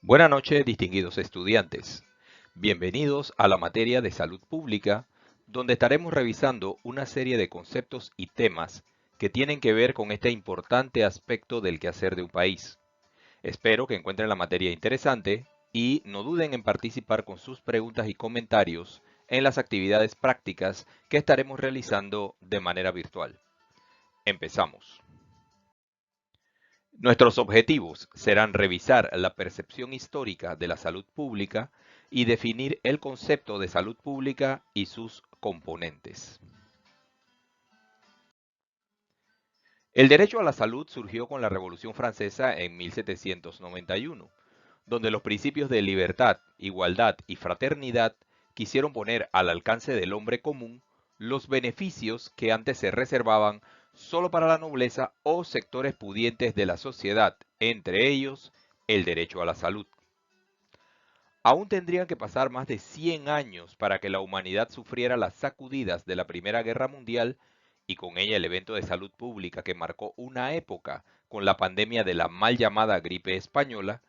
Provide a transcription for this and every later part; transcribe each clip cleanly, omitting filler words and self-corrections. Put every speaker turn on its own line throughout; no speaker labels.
Buenas noches, distinguidos estudiantes. Bienvenidos a la materia de salud pública, donde estaremos revisando una serie de conceptos y temas que tienen que ver con este importante aspecto del quehacer de un país. Espero que encuentren la materia interesante y no duden en participar con sus preguntas y comentarios en las actividades prácticas que estaremos realizando de manera virtual. Empezamos. Nuestros objetivos serán revisar la percepción histórica de la salud pública y definir el concepto de salud pública y sus componentes. El derecho a la salud surgió con la Revolución Francesa en 1791, donde los principios de libertad, igualdad y fraternidad quisieron poner al alcance del hombre común los beneficios que antes se reservaban solo para la nobleza o sectores pudientes de la sociedad, entre ellos el derecho a la salud. Aún tendrían que pasar más de 100 años para que la humanidad sufriera las sacudidas de la Primera Guerra Mundial y con ella el evento de salud pública que marcó una época con la pandemia de la mal llamada gripe española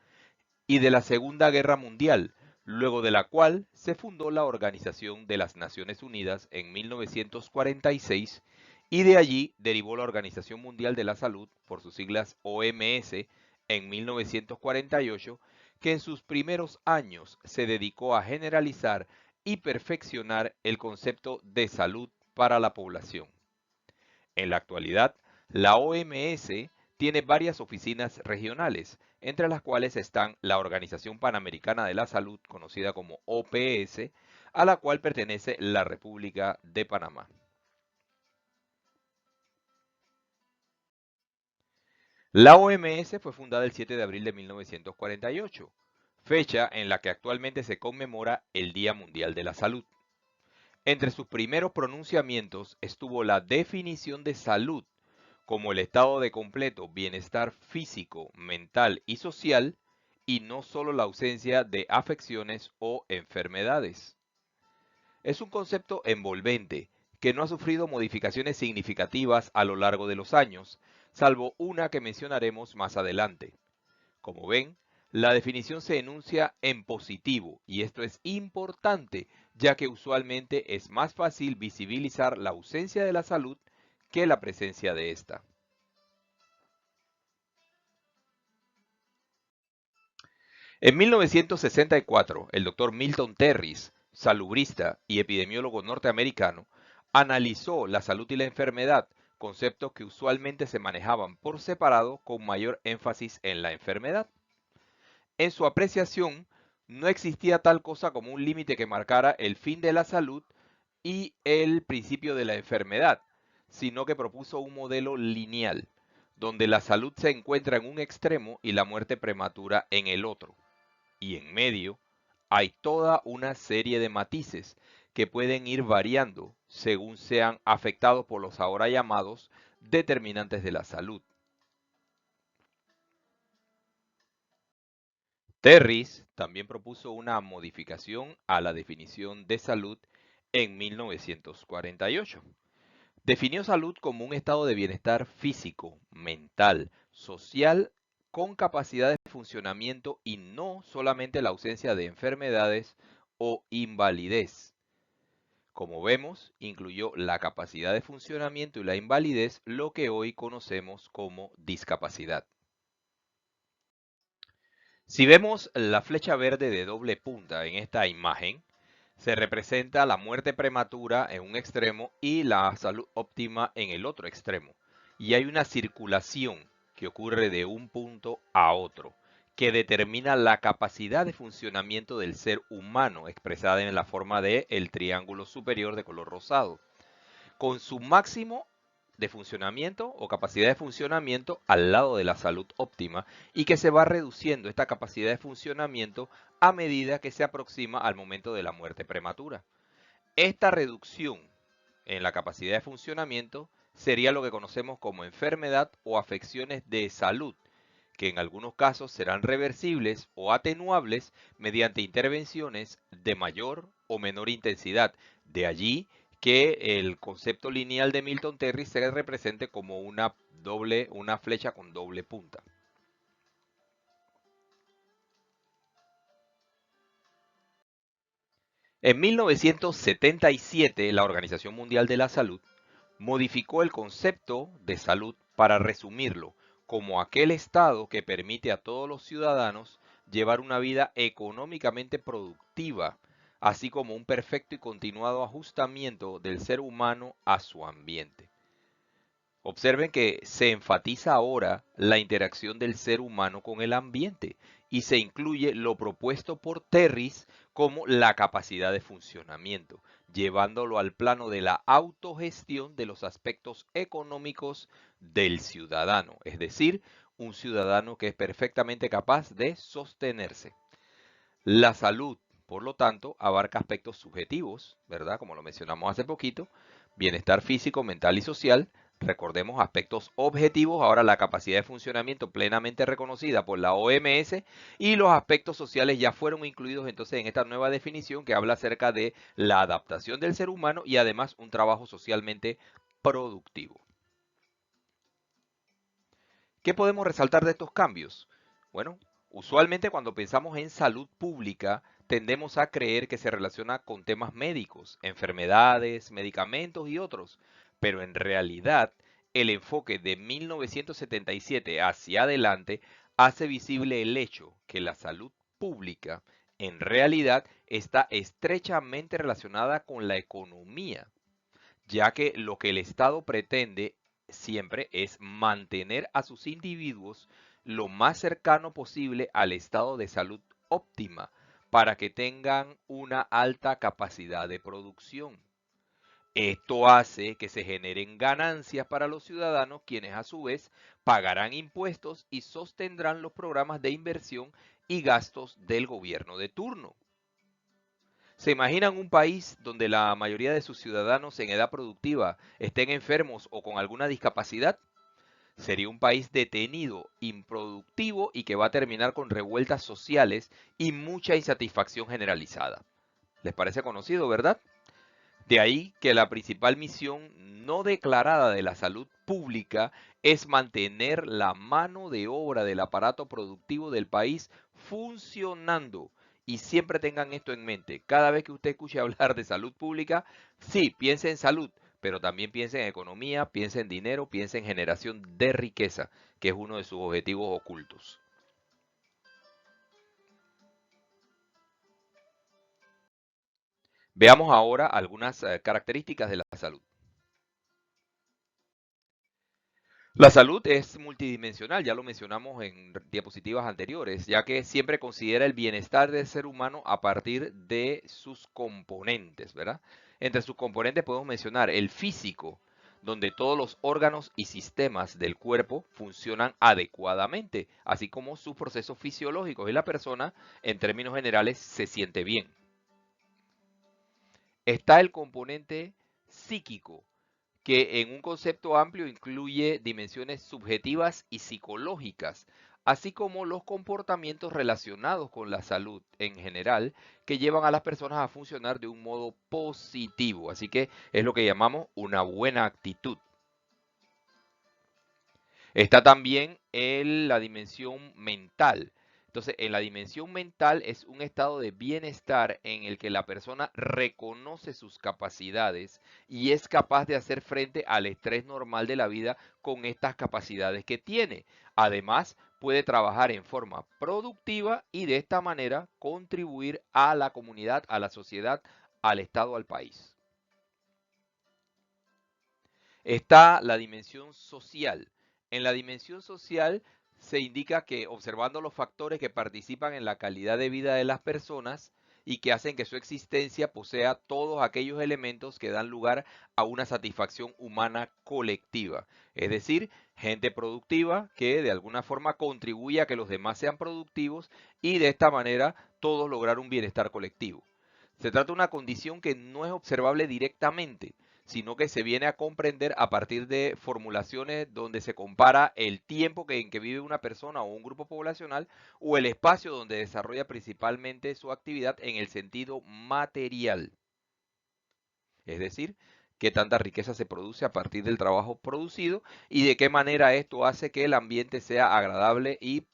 y de la Segunda Guerra Mundial, luego de la cual se fundó la Organización de las Naciones Unidas en 1946 y de allí derivó la Organización Mundial de la Salud, por sus siglas OMS, en 1948, que en sus primeros años se dedicó a generalizar y perfeccionar el concepto de salud para la población. En la actualidad, la OMS tiene varias oficinas regionales, entre las cuales están la Organización Panamericana de la Salud, conocida como OPS, a la cual pertenece la República de Panamá. La OMS fue fundada el 7 de abril de 1948, fecha en la que actualmente se conmemora el Día Mundial de la Salud. Entre sus primeros pronunciamientos estuvo la definición de salud como el estado de completo bienestar físico, mental y social, y no solo la ausencia de afecciones o enfermedades. Es un concepto envolvente que no ha sufrido modificaciones significativas a lo largo de los años, salvo una que mencionaremos más adelante. Como ven, la definición se enuncia en positivo y esto es importante ya que usualmente es más fácil visibilizar la ausencia de la salud que la presencia de esta. En 1964, el doctor Milton Terris, salubrista y epidemiólogo norteamericano, analizó la salud y la enfermedad, conceptos que usualmente se manejaban por separado con mayor énfasis en la enfermedad. En su apreciación, no existía tal cosa como un límite que marcara el fin de la salud y el principio de la enfermedad, sino que propuso un modelo lineal, donde la salud se encuentra en un extremo y la muerte prematura en el otro. Y en medio hay toda una serie de matices que pueden ir variando según sean afectados por los ahora llamados determinantes de la salud. Terris también propuso una modificación a la definición de salud en 1948. Definió salud como un estado de bienestar físico, mental, social, con capacidad de funcionamiento y no solamente la ausencia de enfermedades o invalidez. Como vemos, incluyó la capacidad de funcionamiento y la invalidez, lo que hoy conocemos como discapacidad. Si vemos la flecha verde de doble punta en esta imagen, se representa la muerte prematura en un extremo y la salud óptima en el otro extremo. Y hay una circulación que ocurre de un punto a otro, que determina la capacidad de funcionamiento del ser humano, expresada en la forma de el triángulo superior de color rosado, con su máximo de funcionamiento o capacidad de funcionamiento al lado de la salud óptima y que se va reduciendo esta capacidad de funcionamiento a medida que se aproxima al momento de la muerte prematura. Esta reducción en la capacidad de funcionamiento sería lo que conocemos como enfermedad o afecciones de salud, que en algunos casos serán reversibles o atenuables mediante intervenciones de mayor o menor intensidad. De allí que el concepto lineal de Milton Terry se represente como una flecha con doble punta. En 1977, la Organización Mundial de la Salud modificó el concepto de salud para resumirlo como aquel estado que permite a todos los ciudadanos llevar una vida económicamente productiva, así como un perfecto y continuado ajustamiento del ser humano a su ambiente. Observen que se enfatiza ahora la interacción del ser humano con el ambiente y se incluye lo propuesto por Terris como la capacidad de funcionamiento, llevándolo al plano de la autogestión de los aspectos económicos del ciudadano, es decir, un ciudadano que es perfectamente capaz de sostenerse. La salud, por lo tanto, abarca aspectos subjetivos, ¿verdad? Como lo mencionamos hace poquito, bienestar físico, mental y social. Recordemos aspectos objetivos, ahora la capacidad de funcionamiento plenamente reconocida por la OMS y los aspectos sociales ya fueron incluidos entonces en esta nueva definición que habla acerca de la adaptación del ser humano y además un trabajo socialmente productivo. ¿Qué podemos resaltar de estos cambios? Bueno, usualmente cuando pensamos en salud pública, tendemos a creer que se relaciona con temas médicos, enfermedades, medicamentos y otros, pero en realidad el enfoque de 1977 hacia adelante hace visible el hecho que la salud pública en realidad está estrechamente relacionada con la economía, ya que lo que el Estado pretende siempre es mantener a sus individuos lo más cercano posible al estado de salud óptima para que tengan una alta capacidad de producción. Esto hace que se generen ganancias para los ciudadanos, quienes a su vez pagarán impuestos y sostendrán los programas de inversión y gastos del gobierno de turno. ¿Se imaginan un país donde la mayoría de sus ciudadanos en edad productiva estén enfermos o con alguna discapacidad? Sería un país detenido, improductivo y que va a terminar con revueltas sociales y mucha insatisfacción generalizada. ¿Les parece conocido, verdad? De ahí que la principal misión no declarada de la salud pública es mantener la mano de obra del aparato productivo del país funcionando. Y siempre tengan esto en mente. Cada vez que usted escuche hablar de salud pública, sí, piense en salud, pero también piense en economía, piense en dinero, piense en generación de riqueza, que es uno de sus objetivos ocultos. Veamos ahora algunas características de la salud. La salud es multidimensional, ya lo mencionamos en diapositivas anteriores, ya que siempre considera el bienestar del ser humano a partir de sus componentes, ¿verdad? Entre sus componentes podemos mencionar el físico, donde todos los órganos y sistemas del cuerpo funcionan adecuadamente, así como sus procesos fisiológicos y la persona, en términos generales, se siente bien. Está el componente psíquico, que en un concepto amplio incluye dimensiones subjetivas y psicológicas, así como los comportamientos relacionados con la salud en general, que llevan a las personas a funcionar de un modo positivo. Así que es lo que llamamos una buena actitud. Está también la dimensión mental. Entonces, en la dimensión mental es un estado de bienestar en el que la persona reconoce sus capacidades y es capaz de hacer frente al estrés normal de la vida con estas capacidades que tiene. Además, puede trabajar en forma productiva y de esta manera contribuir a la comunidad, a la sociedad, al Estado, al país. Está la dimensión social. En la dimensión social se indica que observando los factores que participan en la calidad de vida de las personas y que hacen que su existencia posea todos aquellos elementos que dan lugar a una satisfacción humana colectiva. Es decir, gente productiva que de alguna forma contribuye a que los demás sean productivos y de esta manera todos lograr un bienestar colectivo. Se trata de una condición que no es observable directamente, sino que se viene a comprender a partir de formulaciones donde se compara el tiempo en que vive una persona o un grupo poblacional o el espacio donde desarrolla principalmente su actividad en el sentido material. Es decir, qué tanta riqueza se produce a partir del trabajo producido y de qué manera esto hace que el ambiente sea agradable y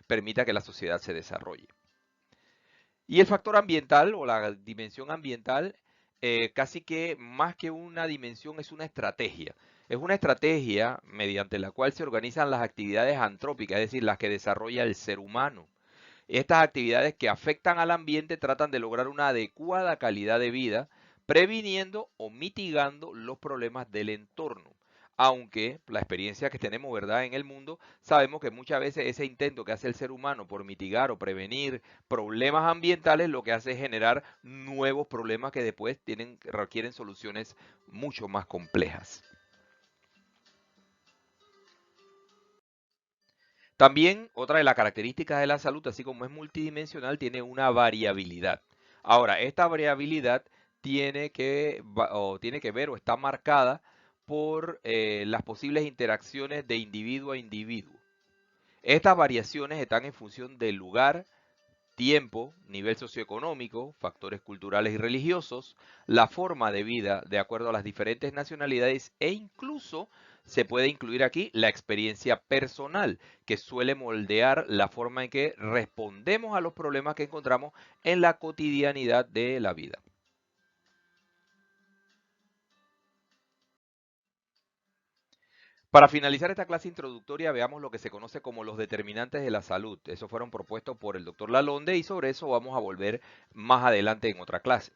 permita que la sociedad se desarrolle. Y el factor ambiental o la dimensión ambiental, casi que más que una dimensión es una estrategia. Es una estrategia mediante la cual se organizan las actividades antrópicas, es decir, las que desarrolla el ser humano. Estas actividades que afectan al ambiente tratan de lograr una adecuada calidad de vida, previniendo o mitigando los problemas del entorno. Aunque la experiencia que tenemos, ¿verdad?, en el mundo, sabemos que muchas veces ese intento que hace el ser humano por mitigar o prevenir problemas ambientales, lo que hace es generar nuevos problemas que después requieren soluciones mucho más complejas. También otra de las características de la salud, así como es multidimensional, tiene una variabilidad. Ahora, esta variabilidad tiene que ver o está marcada por las posibles interacciones de individuo a individuo. Estas variaciones están en función del lugar, tiempo, nivel socioeconómico, factores culturales y religiosos, la forma de vida de acuerdo a las diferentes nacionalidades e incluso se puede incluir aquí la experiencia personal, que suele moldear la forma en que respondemos a los problemas que encontramos en la cotidianidad de la vida. Para finalizar esta clase introductoria, veamos lo que se conoce como los determinantes de la salud. Esos fueron propuestos por el doctor Lalonde y sobre eso vamos a volver más adelante en otra clase.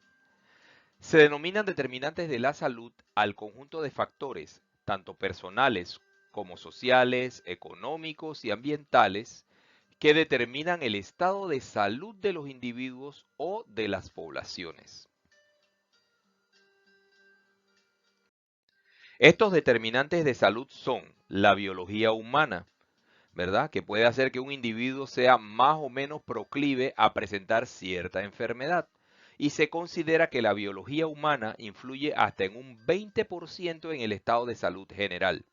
Se denominan determinantes de la salud al conjunto de factores, tanto personales como sociales, económicos y ambientales, que determinan el estado de salud de los individuos o de las poblaciones. Estos determinantes de salud son la biología humana, ¿verdad?, que puede hacer que un individuo sea más o menos proclive a presentar cierta enfermedad. Y se considera que la biología humana influye hasta en un 20% en el estado de salud general.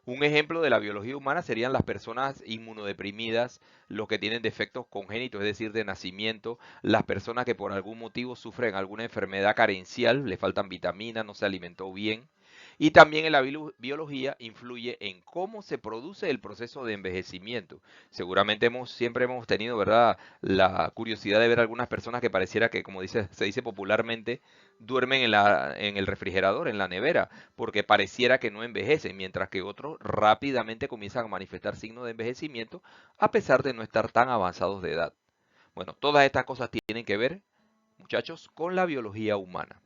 Un ejemplo de la biología humana serían las personas inmunodeprimidas, los que tienen defectos congénitos, es decir, de nacimiento, las personas que por algún motivo sufren alguna enfermedad carencial, le faltan vitaminas, no se alimentó bien. Y también en la biología influye en cómo se produce el proceso de envejecimiento. Seguramente siempre hemos tenido, ¿verdad?, la curiosidad de ver algunas personas que pareciera que, como se dice popularmente, duermen en el refrigerador, en la nevera, porque pareciera que no envejecen, mientras que otros rápidamente comienzan a manifestar signos de envejecimiento a pesar de no estar tan avanzados de edad. Bueno, todas estas cosas tienen que ver, muchachos, con la biología humana.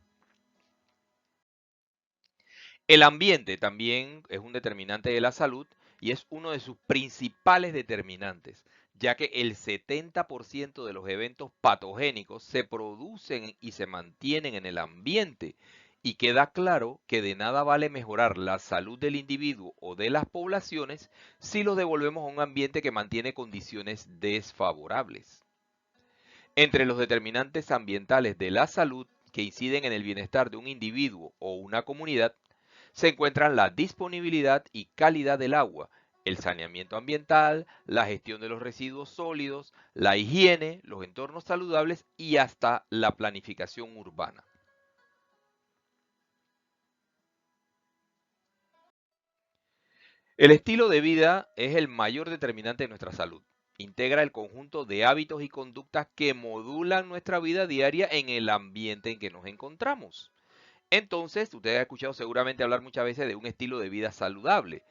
El ambiente también es un determinante de la salud y es uno de sus principales determinantes, ya que el 70% de los eventos patogénicos se producen y se mantienen en el ambiente. Y queda claro que de nada vale mejorar la salud del individuo o de las poblaciones si los devolvemos a un ambiente que mantiene condiciones desfavorables. Entre los determinantes ambientales de la salud que inciden en el bienestar de un individuo o una comunidad se encuentran la disponibilidad y calidad del agua, el saneamiento ambiental, la gestión de los residuos sólidos, la higiene, los entornos saludables y hasta la planificación urbana. El estilo de vida es el mayor determinante de nuestra salud. Integra el conjunto de hábitos y conductas que modulan nuestra vida diaria en el ambiente en que nos encontramos. Entonces, usted ha escuchado seguramente hablar muchas veces de un estilo de vida saludable.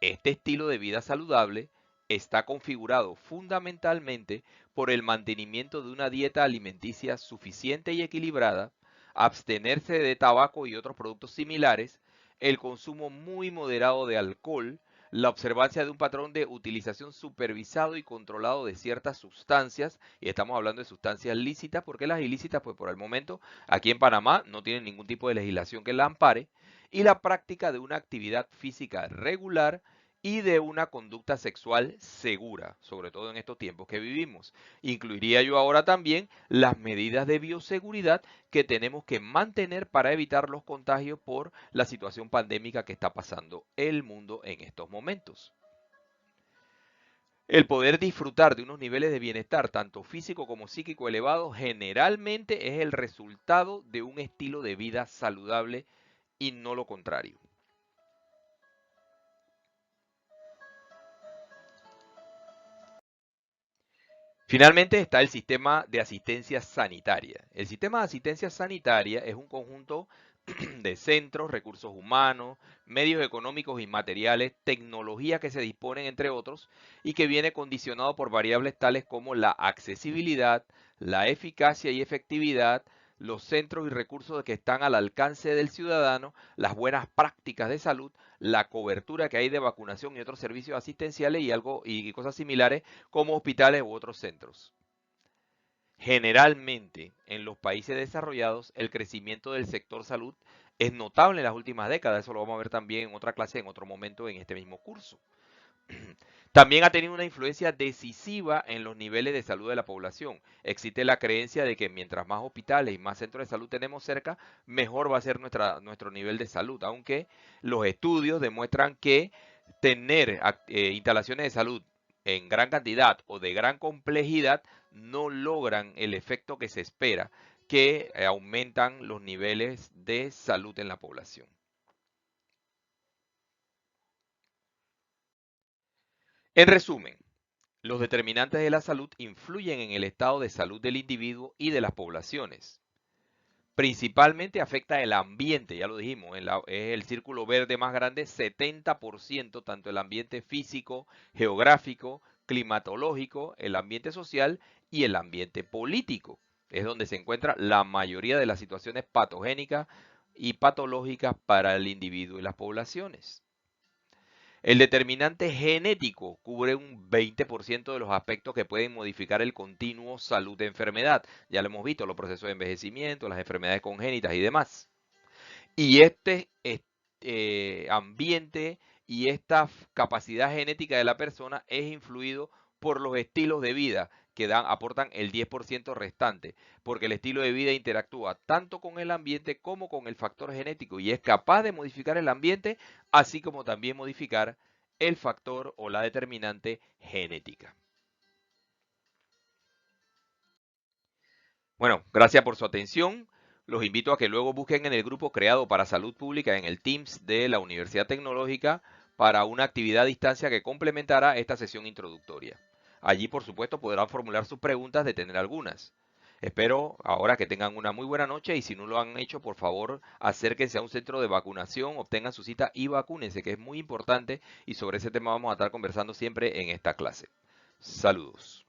Este estilo de vida saludable está configurado fundamentalmente por el mantenimiento de una dieta alimenticia suficiente y equilibrada, abstenerse de tabaco y otros productos similares, el consumo muy moderado de alcohol, la observancia de un patrón de utilización supervisado y controlado de ciertas sustancias, y estamos hablando de sustancias lícitas, porque las ilícitas, pues por el momento, aquí en Panamá no tienen ningún tipo de legislación que la ampare, y la práctica de una actividad física regular y de una conducta sexual segura, sobre todo en estos tiempos que vivimos. Incluiría yo ahora también las medidas de bioseguridad que tenemos que mantener para evitar los contagios por la situación pandémica que está pasando el mundo en estos momentos. El poder disfrutar de unos niveles de bienestar, tanto físico como psíquico elevados, generalmente es el resultado de un estilo de vida saludable y no lo contrario. Finalmente está el sistema de asistencia sanitaria. El sistema de asistencia sanitaria es un conjunto de centros, recursos humanos, medios económicos y materiales, tecnología que se disponen, entre otros, y que viene condicionado por variables tales como la accesibilidad, la eficacia y efectividad, los centros y recursos que están al alcance del ciudadano, las buenas prácticas de salud, la cobertura que hay de vacunación y otros servicios asistenciales y cosas similares como hospitales u otros centros. Generalmente, en los países desarrollados, el crecimiento del sector salud es notable en las últimas décadas. Eso lo vamos a ver también en otra clase, en otro momento en este mismo curso. También ha tenido una influencia decisiva en los niveles de salud de la población. Existe la creencia de que mientras más hospitales y más centros de salud tenemos cerca, mejor va a ser nuestro nivel de salud, aunque los estudios demuestran que tener instalaciones de salud en gran cantidad o de gran complejidad no logran el efecto que se espera, que aumentan los niveles de salud en la población. En resumen, los determinantes de la salud influyen en el estado de salud del individuo y de las poblaciones. Principalmente afecta el ambiente, ya lo dijimos, es el círculo verde más grande, 70%, tanto el ambiente físico, geográfico, climatológico, el ambiente social y el ambiente político. Es donde se encuentra la mayoría de las situaciones patogénicas y patológicas para el individuo y las poblaciones. El determinante genético cubre un 20% de los aspectos que pueden modificar el continuo salud-enfermedad. Ya lo hemos visto, los procesos de envejecimiento, las enfermedades congénitas y demás. Y este ambiente y esta capacidad genética de la persona es influido por los estilos de vida que aportan el 10% restante, porque el estilo de vida interactúa tanto con el ambiente como con el factor genético y es capaz de modificar el ambiente, así como también modificar el factor o la determinante genética. Bueno, gracias por su atención. Los invito a que luego busquen en el grupo creado para salud pública en el Teams de la Universidad Tecnológica para una actividad a distancia que complementará esta sesión introductoria. Allí, por supuesto, podrán formular sus preguntas de tener algunas. Espero ahora que tengan una muy buena noche y si no lo han hecho, por favor, acérquense a un centro de vacunación, obtengan su cita y vacúnense, que es muy importante y sobre ese tema vamos a estar conversando siempre en esta clase. Saludos.